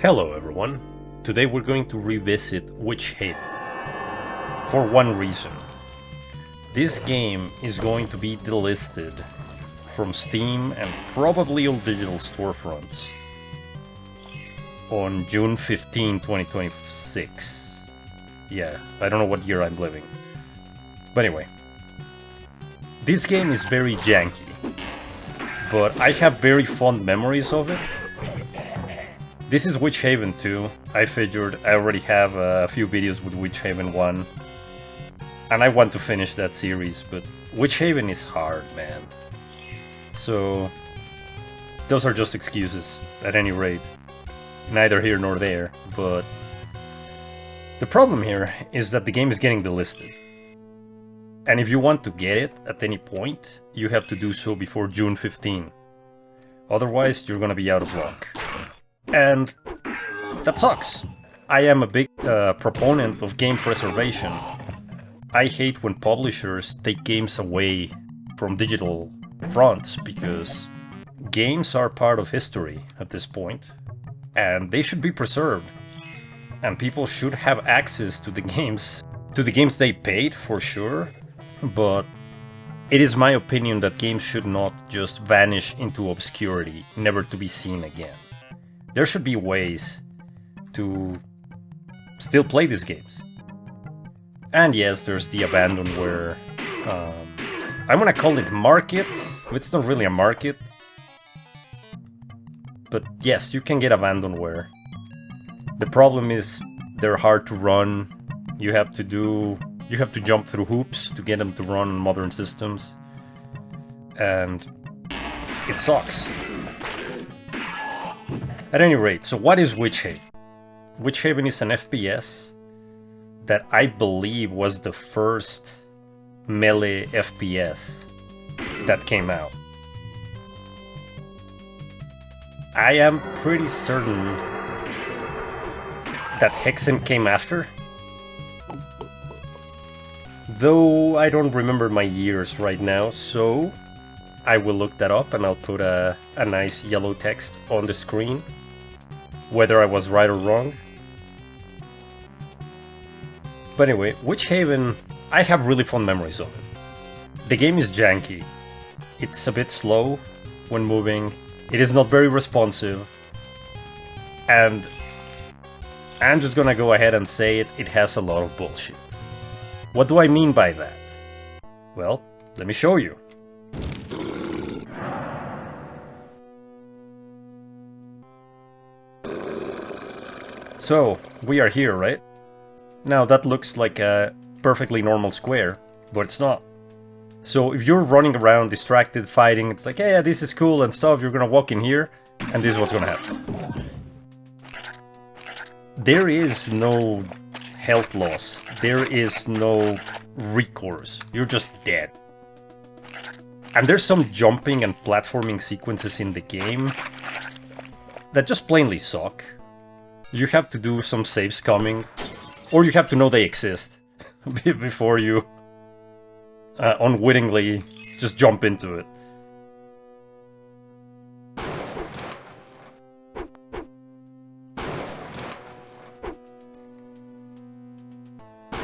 Hello everyone, today we're going to revisit Witchaven. For one reason. This game is going to be delisted from Steam and probably all digital storefronts on June 15, 2026. Yeah, I don't know what year I'm living. But anyway, this game is very janky, but I have very fond memories of it. This is Witchaven II. I figured I already have a few videos with Witchaven I, and I want to finish that series, but Witchaven is hard, man. So, those are just excuses, at any rate. Neither here nor there, but the problem here is that the game is getting delisted. And if you want to get it at any point, you have to do so before June 15. Otherwise, you're gonna be out of luck. And that sucks. I am a big proponent of game preservation. I hate when publishers take games away from digital fronts because games are part of history at this point, and they should be preserved. And people should have access to the games they paid, for sure, but it is my opinion that games should not just vanish into obscurity, never to be seen again. There should be ways to still play these games. And yes, there's the abandonware. I'm gonna call it market. It's not really a market. But yes, you can get abandonware. The problem is they're hard to run. You have to jump through hoops to get them to run on modern systems. And it sucks. At any rate, so what is Witchaven? Witchaven is an FPS that I believe was the first melee FPS that came out. I am pretty certain that Hexen came after, though I don't remember my years right now, so I will look that up and I'll put a nice yellow text on the screen, whether I was right or wrong. But anyway, Witchaven, I have really fond memories of it. The game is janky. It's a bit slow when moving. It is not very responsive. And I'm just gonna go ahead and say it has a lot of bullshit. What do I mean by that? Well, let me show you. So, we are here, right? Now that looks like a perfectly normal square, but it's not. So if you're running around distracted, fighting, it's like, yeah, this is cool and stuff, you're gonna walk in here, and this is what's gonna happen. There is no health loss, there is no recourse, you're just dead. And there's some jumping and platforming sequences in the game that just plainly suck. You have to do some save scumming, or you have to know they exist before you unwittingly just jump into it.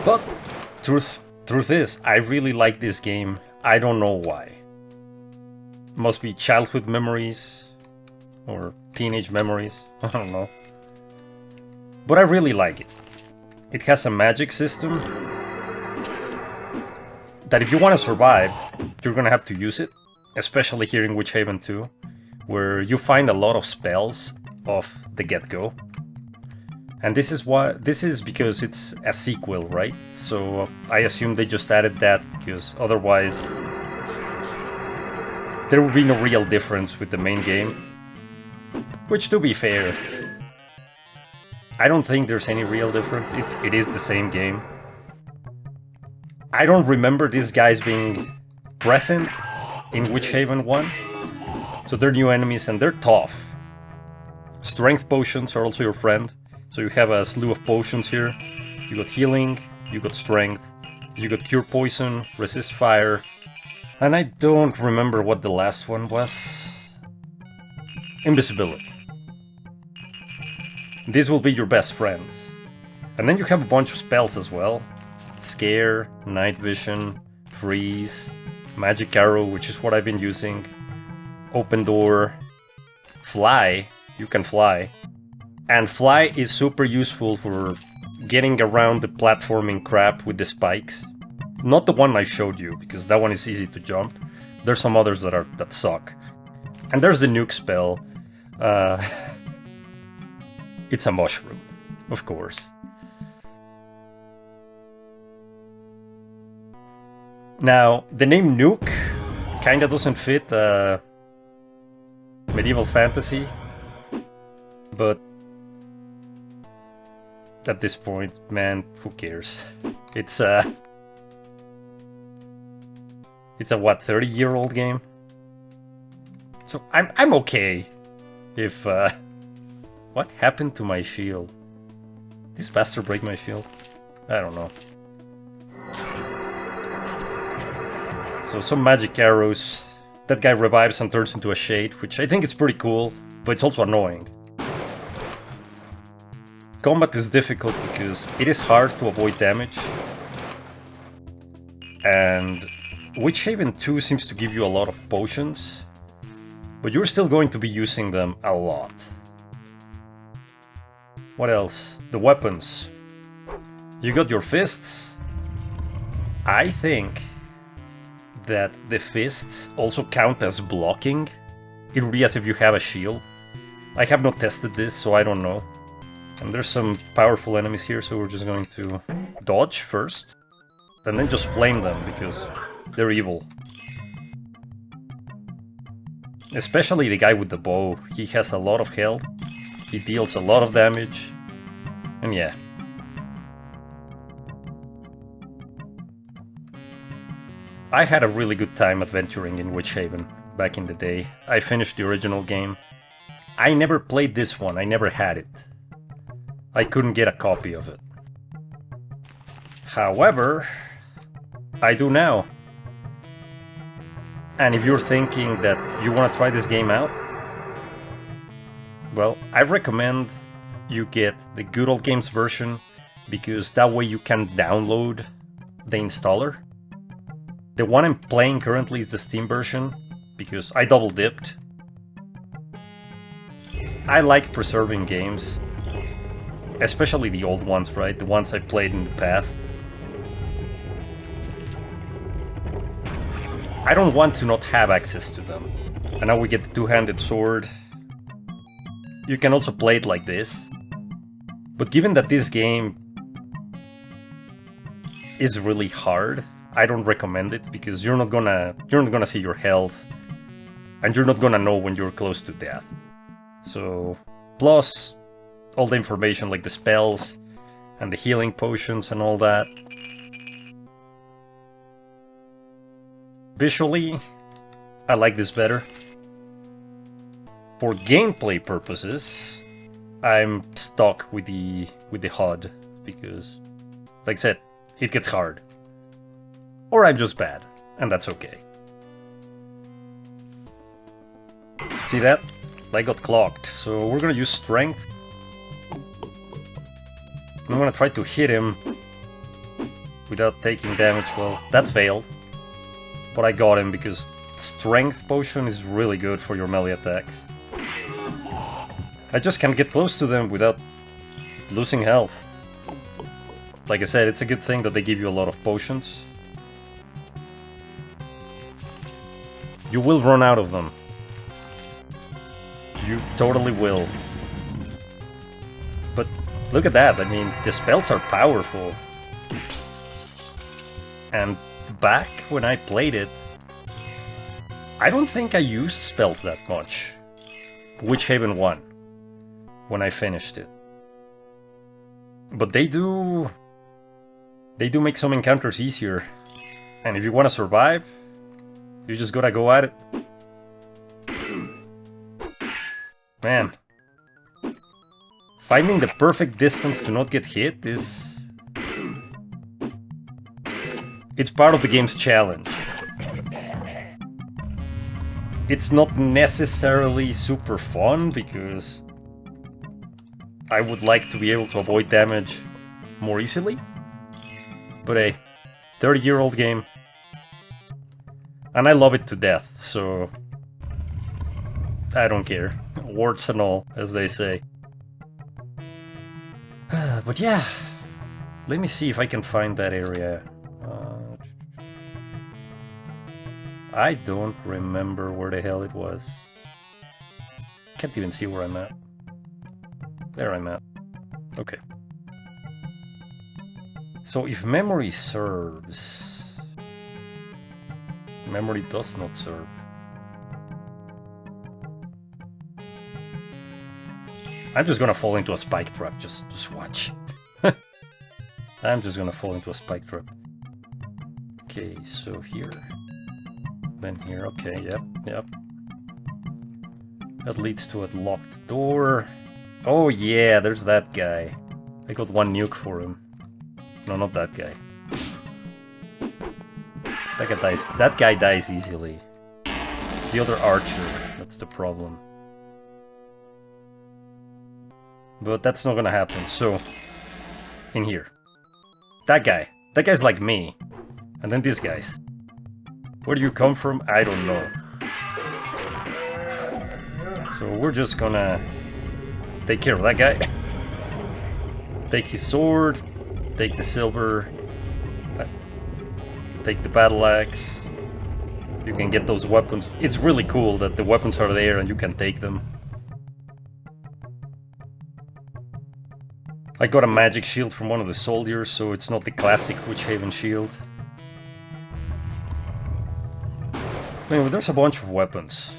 But truth is, I really like this game. I don't know why. Must be childhood memories or teenage memories. I don't know. But I really like it. It has a magic system that if you want to survive, you're gonna have to use it. Especially here in Witchaven II, where you find a lot of spells off the get-go. And this is because it's a sequel, right? So I assume they just added that because otherwise there would be no real difference with the main game. Which, to be fair, I don't think there's any real difference. It is the same game. I don't remember these guys being present in Witchaven I. So they're new enemies and they're tough. Strength potions are also your friend. So you have a slew of potions here. You got healing, you got strength, you got cure poison, resist fire. And I don't remember what the last one was. Invisibility. These will be your best friends. And then you have a bunch of spells as well. Scare, Night Vision, Freeze, Magic Arrow, which is what I've been using. Open Door, Fly, you can fly. And Fly is super useful for getting around the platforming crap with the spikes. Not the one I showed you, because that one is easy to jump. There's some others that suck. And there's the nuke spell. It's a mushroom, of course. Now, the name Nuke kinda doesn't fit medieval fantasy, but at this point, man, who cares? It's a what, 30-year-old game? So I'm okay if what happened to my shield? Did this bastard break my shield? I don't know. So some magic arrows. That guy revives and turns into a shade, which I think is pretty cool, but it's also annoying. Combat is difficult because it is hard to avoid damage. And Witchaven II seems to give you a lot of potions, but you're still going to be using them a lot. What else? The weapons. You got your fists. I think that the fists also count as blocking. It would be as if you have a shield. I have not tested this, so I don't know. And there's some powerful enemies here, so we're just going to dodge first. And then just flame them, because they're evil. Especially the guy with the bow. He has a lot of health. He deals a lot of damage. And yeah. I had a really good time adventuring in Witchaven back in the day. I finished the original game. I never played this one, I never had it. I couldn't get a copy of it. However, I do now. And if you're thinking that you want to try this game out, well, I recommend you get the Good Old Games version, because that way you can download the installer. The one I'm playing currently is the Steam version, because I double dipped. I like preserving games, especially the old ones, right? The ones I played in the past. I don't want to not have access to them. And now we get the two-handed sword. You can also play it like this. But given that this game is really hard, I don't recommend it, because you're not gonna see your health, and you're not gonna know when you're close to death. So, plus all the information like the spells and the healing potions and all that. Visually, I like this better. For gameplay purposes, I'm stuck with the HUD, because, like I said, it gets hard. Or I'm just bad, and that's okay. See that? I got clocked, so we're gonna use strength. I'm gonna try to hit him without taking damage. Well, that failed. But I got him because strength potion is really good for your melee attacks. I just can't get close to them without losing health. Like I said, it's a good thing that they give you a lot of potions. You will run out of them. You totally will. But look at that, I mean, the spells are powerful. And back when I played it, I don't think I used spells that much. Witchaven I, when I finished it. But they do make some encounters easier. And if you want to survive, you just gotta go at it. Man. Finding the perfect distance to not get hit is... it's part of the game's challenge. It's not necessarily super fun, because I would like to be able to avoid damage more easily. But hey, 30-year-old game. And I love it to death, so I don't care. Warts and all, as they say. But yeah, let me see if I can find that area. I don't remember where the hell it was. Can't even see where I'm at. There I'm at. Okay. So if memory serves... Memory does not serve. I'm just gonna fall into a spike trap, just watch. I'm just gonna fall into a spike trap. Okay, so here. Then here, okay, yep. That leads to a locked door. Oh yeah, there's that guy. I got one nuke for him. No, not that guy. That guy dies easily. It's the other archer, that's the problem. But that's not gonna happen, so... In here. That guy's like me. And then these guys. Where do you come from? I don't know. So we're just gonna take care of that guy. Take his sword, take the silver, take the battle axe. You can get those weapons. It's really cool that the weapons are there and you can take them. I got a magic shield from one of the soldiers, so it's not the classic Witchaven shield. Anyway, there's a bunch of weapons.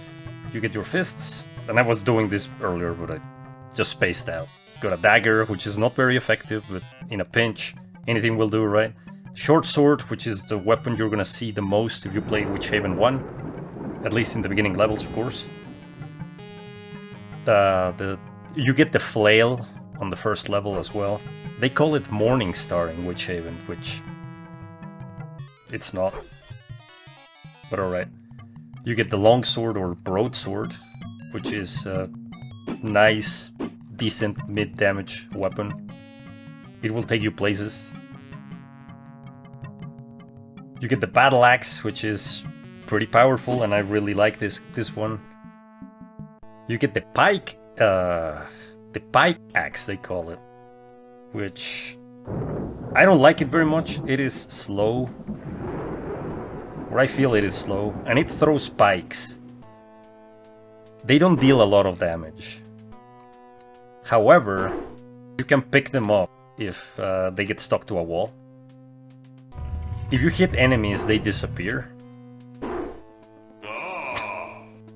You get your fists, and I was doing this earlier, but I just spaced out. Got a dagger, which is not very effective, but in a pinch, anything will do, right? Short sword, which is the weapon you're gonna see the most if you play Witchaven I, at least in the beginning levels, of course. You get the flail on the first level as well. They call it Morning Star in Witchaven, which it's not. But alright. You get the longsword or broadsword, which is a nice, decent mid-damage weapon. It will take you places. You get the battle axe, which is pretty powerful, and I really like this one. You get the pike axe, they call it, which I don't like it very much. It is slow. Or I feel it is slow, and it throws spikes. They don't deal a lot of damage. However, you can pick them up if they get stuck to a wall. If you hit enemies, they disappear.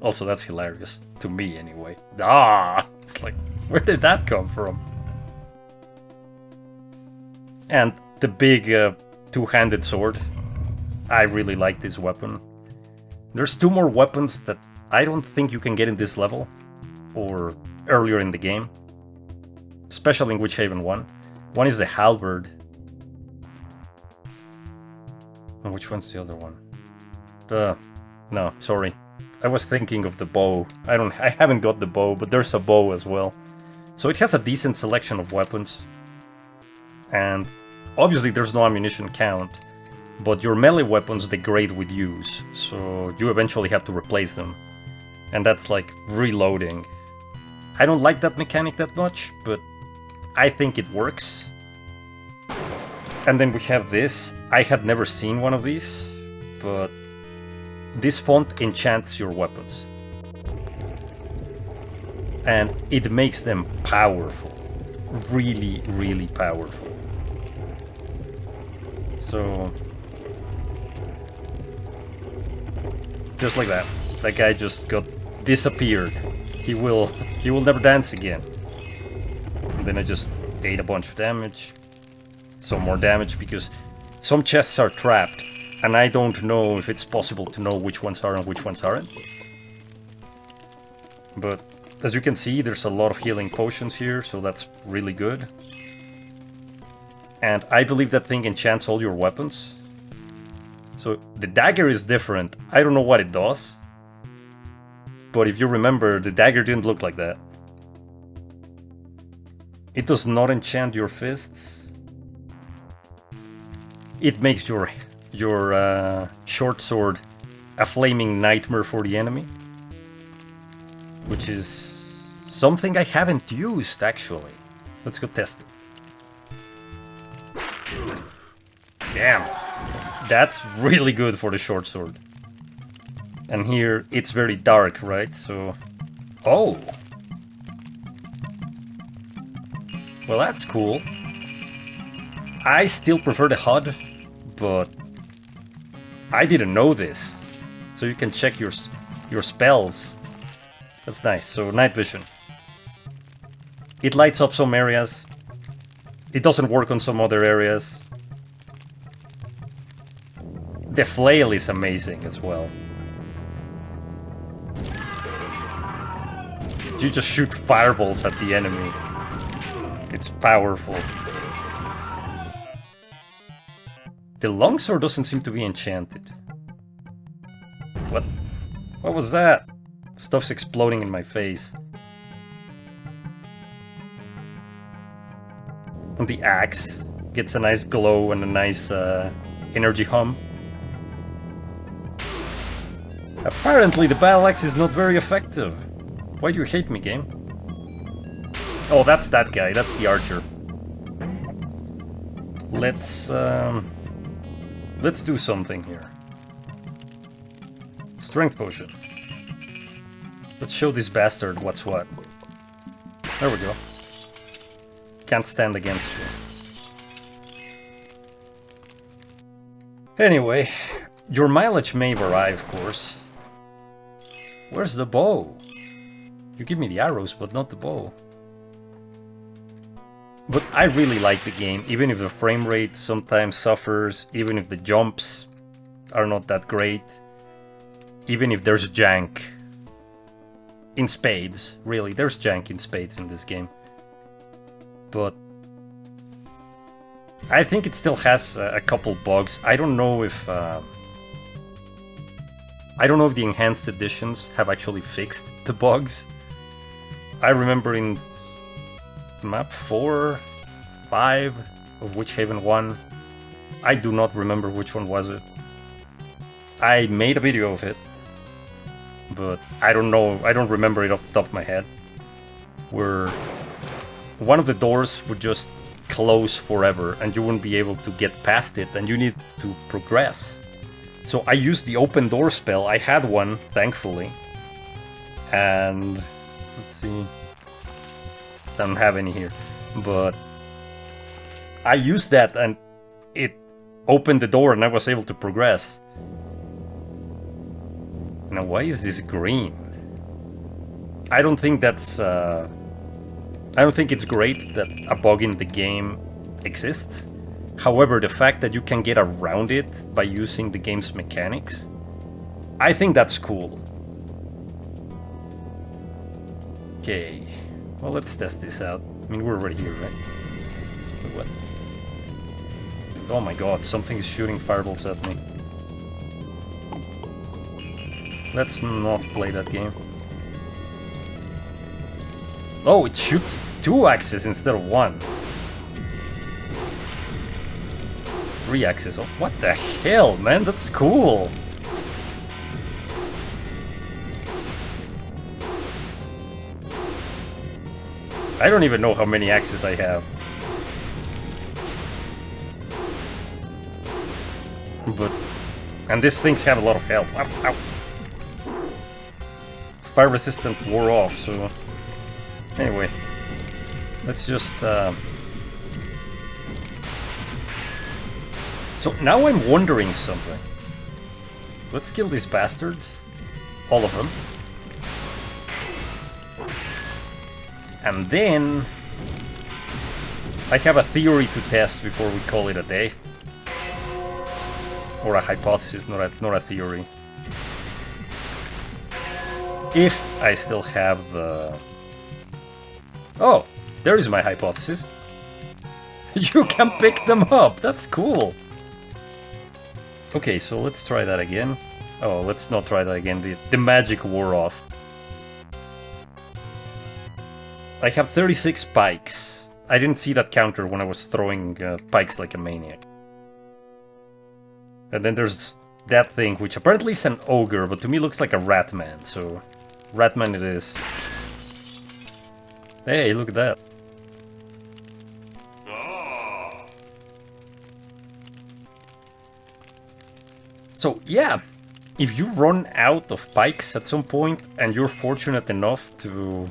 Also, that's hilarious. To me, anyway. Ah! It's like, where did that come from? And the big two-handed sword. I really like this weapon. There's two more weapons that I don't think you can get in this level. Or earlier in the game. Especially in Witchaven I. One is the halberd. And which one's the other one? No, sorry. I was thinking of the bow. I haven't got the bow, but there's a bow as well. So it has a decent selection of weapons. And obviously there's no ammunition count, but your melee weapons degrade with use, so you eventually have to replace them. And that's like reloading. I don't like that mechanic that much, but I think it works. And then we have this. I had never seen one of these, but this font enchants your weapons. And it makes them powerful. Really, really powerful. So... just like that. That guy just got disappeared. He will never dance again. And then I just ate a bunch of damage. Some more damage because some chests are trapped. And I don't know if it's possible to know which ones are and which ones aren't. But as you can see, there's a lot of healing potions here, so that's really good. And I believe that thing enchants all your weapons. So the dagger is different. I don't know what it does. But if you remember, the dagger didn't look like that. It does not enchant your fists. It makes your short sword a flaming nightmare for the enemy, which is something I haven't used actually. Let's go test it. Damn, that's really good for the short sword. And here it's very dark, right? So, oh, well, that's cool. I still prefer the HUD, but I didn't know this. So you can check your spells. That's nice. So night vision. It lights up some areas. It doesn't work on some other areas. The flail is amazing as well. You just shoot fireballs at the enemy. It's powerful. The longsword doesn't seem to be enchanted. What? What was that? Stuff's exploding in my face. And the axe gets a nice glow and a nice energy hum. Apparently the battle axe is not very effective. Why do you hate me, game? Oh, that's that guy. That's the archer. Let's do something here. Strength potion. Let's show this bastard what's what. There we go. Can't stand against you. Anyway, your mileage may vary, of course. Where's the bow? You give me the arrows, but not the bow. But I really like the game, even if the frame rate sometimes suffers, even if the jumps are not that great, even if there's jank. In spades, really, there's jank in spades in this game. But I think it still has a couple bugs. I don't know if the enhanced editions have actually fixed the bugs. I remember in map 4, 5 of Witchaven I, I do not remember which one was it. I made a video of it, but I don't know, I don't remember it off the top of my head, where one of the doors would just close forever and you wouldn't be able to get past it and you need to progress. So I used the open door spell. I had one, thankfully, and let's see, don't have any here, but I used that and it opened the door and I was able to progress. Now, why is this green? I don't think that's I don't think it's great that a bug in the game exists. However, the fact that you can get around it by using the game's mechanics, I think that's cool. Okay, well, let's test this out. I mean, we're already here, right? What? Oh my god, something is shooting fireballs at me. Let's not play that game. Oh, it shoots 2 axes instead of 1. 3 axes. Oh, what the hell, man? That's cool. I don't even know how many axes I have. But... and these things have a lot of health. Ow, ow. Fire resistant wore off, so... anyway. Let's just... So now I'm wondering something. Let's kill these bastards. All of them. And then... I have a theory to test before we call it a day. Or a hypothesis, not a theory. If I still have the... oh, there is my hypothesis. You can pick them up, that's cool. Okay, so let's try that again. Oh, let's not try that again, the magic wore off. I have 36 spikes. I didn't see that counter when I was throwing pikes like a maniac. And then there's that thing, which apparently is an ogre, but to me looks like a rat man, so rat man it is. Hey, look at that. So yeah, if you run out of pikes at some point and you're fortunate enough to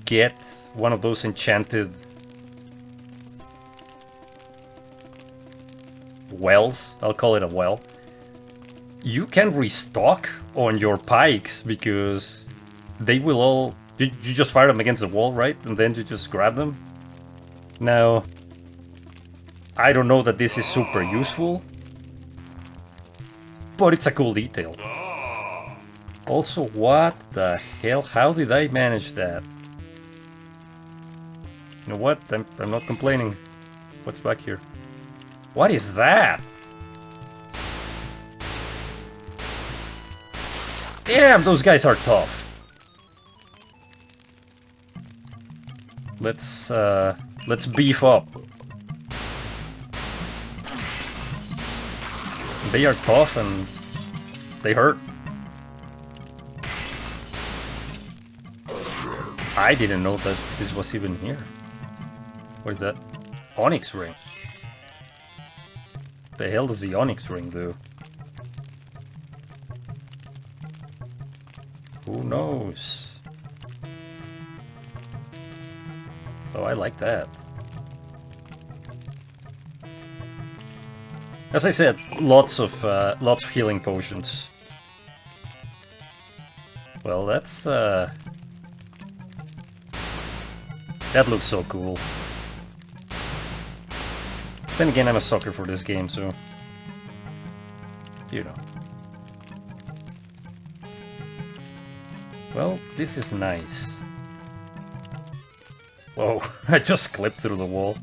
get one of those enchanted wells, I'll call it a well, you can restock on your pikes because they will all... You just fire them against the wall, right? And then you just grab them. Now, I don't know that this is super useful, but it's a cool detail. Also, what the hell? How did I manage that? You know what? I'm not complaining. What's back here? What is that? Damn, those guys are tough. Let's beef up. They are tough and they hurt. I didn't know that this was even here. What is that? Onyx ring. The hell does the onyx ring do? Who knows? Oh, I like that. As I said, lots of healing potions. Well, that's that looks so cool. Then again, I'm a sucker for this game, so you know. Well, this is nice. Whoa, I just clipped through the wall.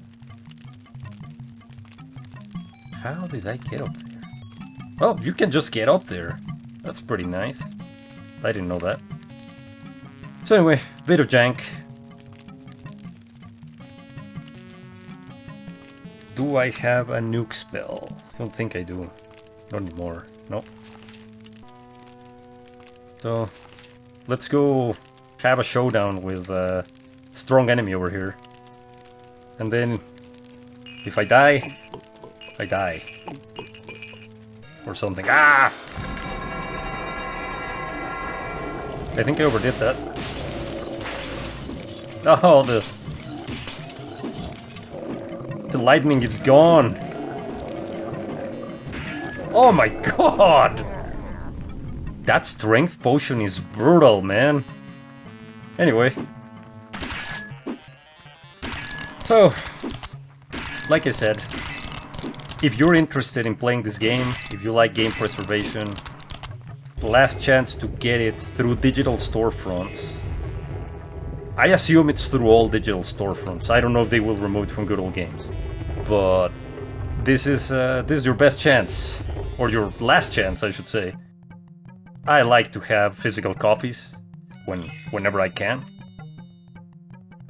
How did I get up there? Oh, you can just get up there. That's pretty nice. I didn't know that. So anyway, bit of jank. Do I have a nuke spell? I don't think I do. Not anymore. Nope. So, let's go have a showdown with a strong enemy over here. And then, if I die, I die. Or something. Ah! I think I overdid that. Oh, the lightning is gone. Oh my god! That strength potion is brutal, man. Anyway. So, like I said, if you're interested in playing this game, if you like game preservation, last chance to get it through digital storefronts. I assume it's through all digital storefronts. I don't know if they will remove it from Good Old Games. But this is your best chance. Or your last chance, I should say. I like to have physical copies whenever I can.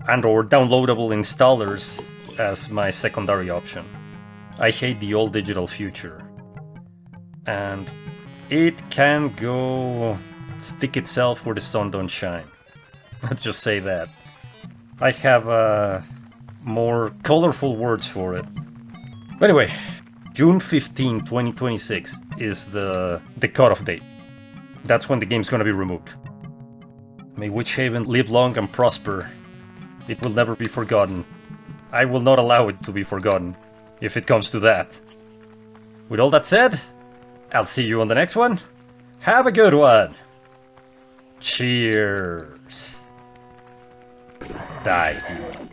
And or downloadable installers as my secondary option. I hate the old digital future. And it can go stick itself where the sun don't shine. Let's just say that. I have more colorful words for it. But anyway, June 15, 2026 is the cutoff date. That's when the game's gonna be removed. May Witchaven live long and prosper. It will never be forgotten. I will not allow it to be forgotten, if it comes to that. With all that said, I'll see you on the next one. Have a good one. Cheers. Die, dude.